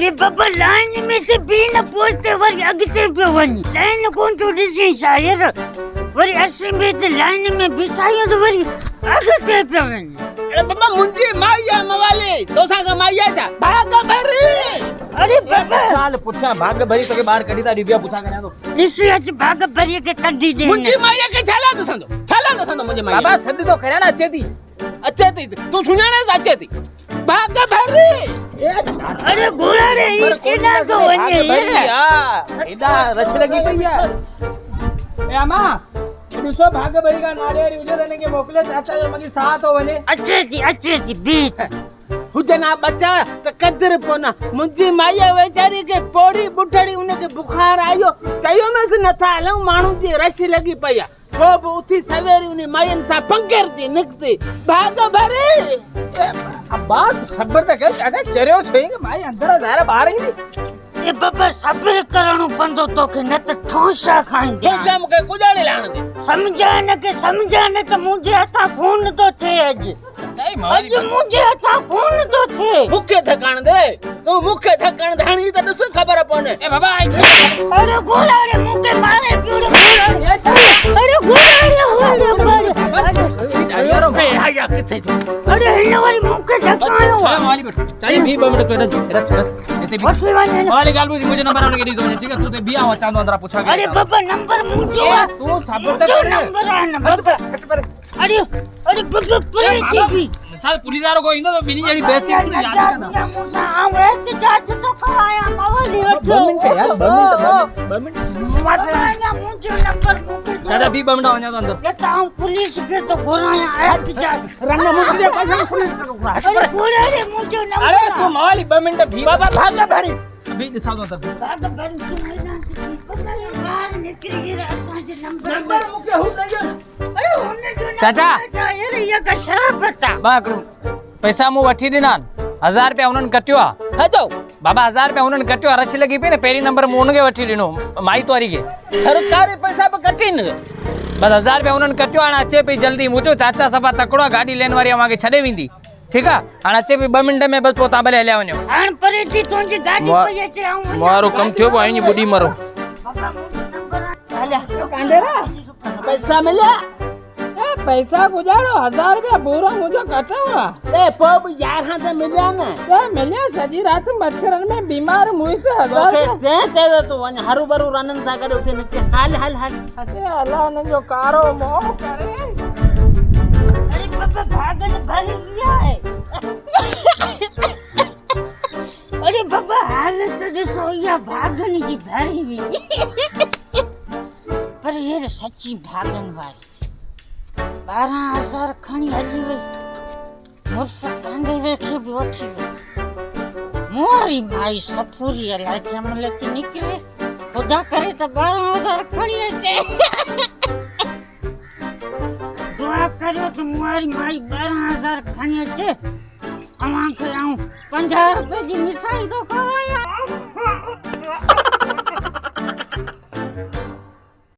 अरे बाबा लाइन में से भी न पहुंचते वरी अगते पे वनी लाइन कोन तो दिसी शायर वरी अस्सी में से लाइन में बिठायो तो वरी अगते पे वनी अरे बाबा मुंजी माया मवाले तोसा का माया जा भाग भरी अरे बाबा चाल पुछा भाग भरी तो के बाहर कढी ता रिव्या पुछा करे तो इसी अच भाग भरी के कढी दे मुंजी माया के छाला तो संदो मुंजी माया बाबा सद तो करे ना अच्छे थी तू सुनाने अच्छे थी भाग भरी अरे घोड़ा रे इसे ना तो वनी एडा रश लगी पई है ए अम्मा दूसरो भाग भरी का नारियल उजे देने के मोकले चाचा जो मगी साथ हो वने अच्छे थी बीत हुजना बच्चा तो कदर पोना मुंजी माया वेचारी के पोड़ी बुठड़ी उनके बुखार आयो चाहियो में से नथा हलूं मानू जी रश लगी पया वो उठी सवेरी उनी मायन सा पंकर थी निकती भाग भरी अब बात खबर तक अगर चरियो छेंगे भाई अंदर दायरा बाहर ही ये बाबा सब्र करणो पंदो तो के न त ठोसा खाएंगे ठोसा मुके कुजाड़ी लाण दे समझा न त मुझे हथा फोन तो थे आज मुझे हथा फोन तो थे मुखे ठकाण दे तू मुखे ठकाण धाणी त दस खबर पने ए बाबा आई अरे गोला रे मुके मारे पीड़े अरे गोला रे यारो बे आया किथे अरे हिन वाली मुके ठकायो वाली बैठ चाहिए भी बम तो रख ऐसे भी वाली गाल मुझे नंबर आने के दी दो ठीक है तू ते बिया हो चांदो अंदर पूछा अरे बाबा नंबर मुझे तू सब तक नंबर है ना बाबा अरे बाबा पुलिस साल पुलिस वालों को इंदो तो बिनी जड़ी बेइज्जती की याद करना हम ऐसे जांच तो कराया मवाली बम मिनट यार बम मिनट मारना मुझे नंबर मुझे दादा भी बम डाल जाओ अंदर लेता हूं पुलिस के तो गोराया हट जा रंगा मुझे पैसा सुन अरे गोरा रे मुझे नंबर अरे तू मवाली बम मिनट भी बाबा भाग भरी अभी दिखा दो अंदर बाबा बन तुम ना पता नहीं बाहर निकल गया असांजे नंबर मुके हो नहीं अरे होने जो चाचा अरे ये का शराब पता बाकरू पैसा मु वठी दिनान 1000 रुपया उन्हनि कटियो है तो बाबा 1000 रुपया उन्हनि कटियो रच लगी पे ने पहिरीं नंबर मु उनके वठी दिनो माई तोरी के सरकारी पैसा पे कटिन बस 1000 रुपया उन्हनि कटियो हाणे अचे पई जल्दी मुचो चाचा सभा तकड़ो गाड़ी लेन वारी मांखे छॾे वेंदी ठीक है हाणे अचे पई 2 मिनट में बस पोता भले हलिया वञो हाण परे थी तुंहिंजी गाड़ी पई अचे आऊं मारो कम थियो पो आईनी बुडी मरो बाबा मुझे नंबर आल्या कांडेरा पैसा मिला ए पैसा गुजारो 1000 रुपया पूरा मुझे कटावा ए पब यार हां से मिला ना ए मिलिया सजी रात मच्छरन में बीमार मुई से 1000 ओके ते तो वन हरू बरू रनन सा करे उठे नचे हाल अरे अल्लाह ने जो कारो मोह करे अरे बाबा भागन भर गया है अरे बाबा हालत देखो या भागन की भरी हुई पर ये सच्ची भागन वाली 12,000 खणी हली वई मुर्स कांडे वेठी भी उठी वई मोरी माई सफूरी अलाए केमल थी निकरे खुदा करे तो 12,000 खणी अचे दुआ करो तो मोरी माई 12,000 खणी अचे अवां खे आऊं 50 रुपए जी मिठाई तो खवाया